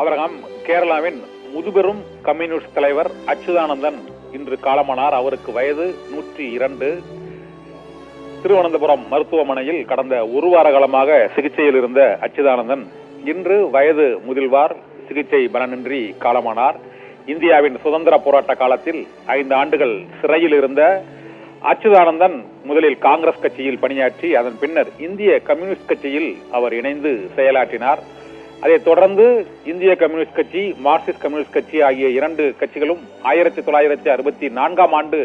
அவரகம் கேரளாவின் முதுபெரும் கம்யூனிஸ்ட் தலைவர் அச்சுதானந்தன் இன்று காலமானார். அவருக்கு வயது 102. திருவனந்தபுரம் மருத்துவமனையில் கடந்த ஒரு வார காலமாக சிகிச்சையில் இருந்த அச்சுதானந்தன் இன்று வயது முதிர்வார் சிகிச்சை பலனின்றி காலமானார். இந்தியாவின் சுதந்திர போராட்ட காலத்தில் 5 ஆண்டுகள் சிறையில் இருந்த அச்சுதானந்தன் முதலில் காங்கிரஸ் கட்சியில் பணியாற்றி அதன் பின்னர் இந்திய கம்யூனிஸ்ட் கட்சியில் அவர் இணைந்து செயலாற்றினார். அதைத் தொடர்ந்து இந்திய கம்யூனிஸ்ட் கட்சி, மார்க்சிஸ்ட் கம்யூனிஸ்ட் கட்சி ஆகிய 2 கட்சிகளும் 1964ஆம் ஆண்டு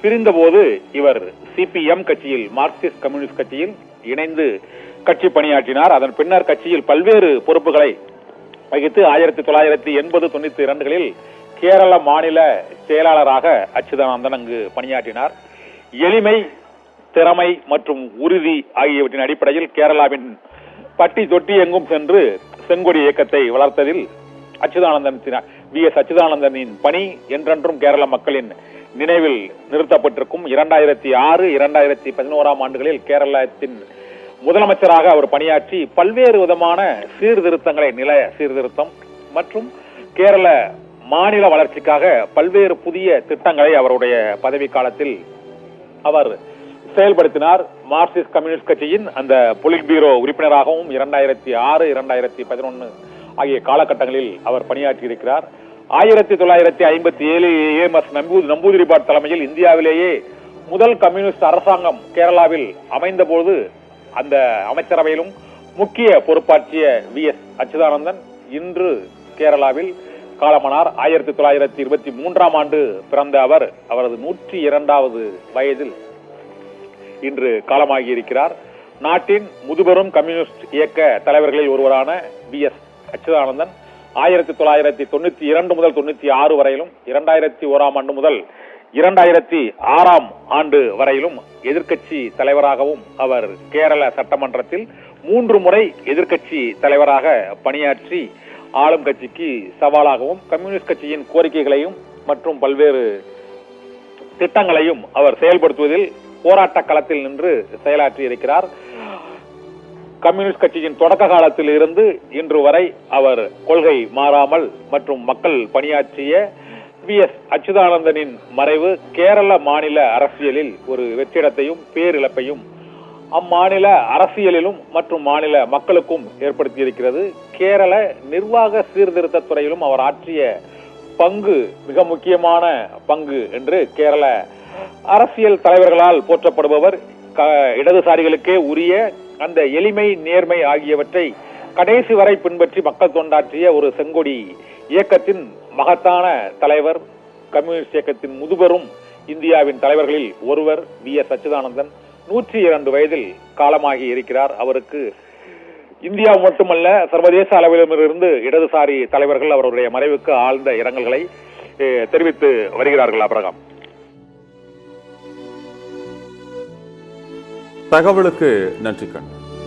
பிரிந்தபோது இவர் சிபிஎம் கட்சியில், மார்க்சிஸ்ட் கம்யூனிஸ்ட் கட்சியில் இணைந்து கட்சி பணியாற்றினார். அதன் பின்னர் கட்சியில் பல்வேறு பொறுப்புகளை வகித்து 1980-92களில் கேரள மாநில செயலாளராக அச்சுதானந்தன் அங்கு பணியாற்றினார். எளிமை, திறமை மற்றும் உறுதி ஆகியவற்றின் அடிப்படையில் கேரளாவின் பட்டி தொட்டி எங்கும் சென்று செங்கொடி இயக்கத்தை வளர்த்ததில் அச்சுதானந்தனின் பணி என்றென்றும் கேரள மக்களின் நினைவில் நிறுத்தப்பட்டிருக்கும். 2006-2011ஆம் ஆண்டுகளில் கேரளத்தின் முதலமைச்சராக அவர் பணியாற்றி பல்வேறு விதமான சீர்திருத்தங்களை, நில சீர்திருத்தம் மற்றும் கேரள மாநில வளர்ச்சிக்காக பல்வேறு புதிய திட்டங்களை அவருடைய பதவி காலத்தில் அவர் செயல்படுத்தினார். மார்க்சிஸ்ட் கம்யூனிஸ்ட் கட்சியின் அந்த பொலிட் பீரோ உறுப்பினராகவும் 2006-2011 ஆகிய காலகட்டங்களில் அவர் பணியாற்றி இருக்கிறார். 1957 AMS நம்பூதிரிபாட் தலைமையில் இந்தியாவிலேயே முதல் கம்யூனிஸ்ட் அரசாங்கம் கேரளாவில் அமைந்தபோது அந்த அமைச்சரவையிலும் முக்கிய பொறுப்பாற்றிய VS அச்சுதானந்தன் இன்று கேரளாவில் காலமானார். 1923ஆம் ஆண்டு பிறந்த அவர் அவரது 102வது வயதில் இன்று காலமாகி இருக்கிறார். நாட்டின் முதுபெரும் கம்யூனிஸ்ட் இயக்க தலைவர்களில் ஒருவரான VS அச்சுதானந்தன் 1992 முதல் 96 வரையிலும், 2001ஆம் ஆண்டு முதல் 2006ஆம் ஆண்டு வரையிலும் எதிர்க்கட்சி தலைவராகவும் அவர் கேரள சட்டமன்றத்தில் 3 முறை எதிர்க்கட்சி தலைவராக பணியாற்றி ஆளும் கட்சிக்கு சவாலாகவும் கம்யூனிஸ்ட் கட்சியின் கோரிக்கைகளையும் மற்றும் பல்வேறு திட்டங்களையும் அவர் செயல்படுத்துவதில் போராட்ட களத்தில் நின்று செயலாற்றி இருக்கிறார். கம்யூனிஸ்ட் கட்சியின் தொடக்க காலத்தில் இருந்து இன்று வரை அவர் கொள்கை மாறாமல் மற்றும் மக்கள் பணியாற்றிய VS அச்சுதானந்தனின் மறைவு கேரள மாநில அரசியலில் ஒரு வெற்றிடத்தையும் பேரிழப்பையும் அம்மாநில அரசியலிலும் மற்றும் மாநில மக்களுக்கும் ஏற்படுத்தியிருக்கிறது. கேரள நிர்வாக சீர்திருத்த துறையிலும் அவர் ஆற்றிய பங்கு மிக முக்கியமான பங்கு என்று கேரள அரசியல் தலைவர்களால் போற்றப்படுபவர். இடதுசாரிகளுக்கே உரிய அந்த எளிமை, நேர்மை ஆகியவற்றை கடைசி வரை பின்பற்றி மக்கள் தொண்டாற்றிய ஒரு செங்கொடி இயக்கத்தின் மகத்தான தலைவர், கம்யூனிஸ்ட் இயக்கத்தின் முதுபெரும் இந்தியாவின் தலைவர்களில் ஒருவர் VS அச்சுதானந்தன் 102 வயதில் காலமாகி இருக்கிறார். அவருக்கு இந்தியா மட்டுமல்ல சர்வதேச அளவிலிருந்து இடதுசாரி தலைவர்கள் அவருடைய மறைவுக்கு ஆழ்ந்த இரங்கல்களை தெரிவித்து வருகிறார்கள். அபிரகாம், தகவலுக்கு நன்றி கண்ணன்.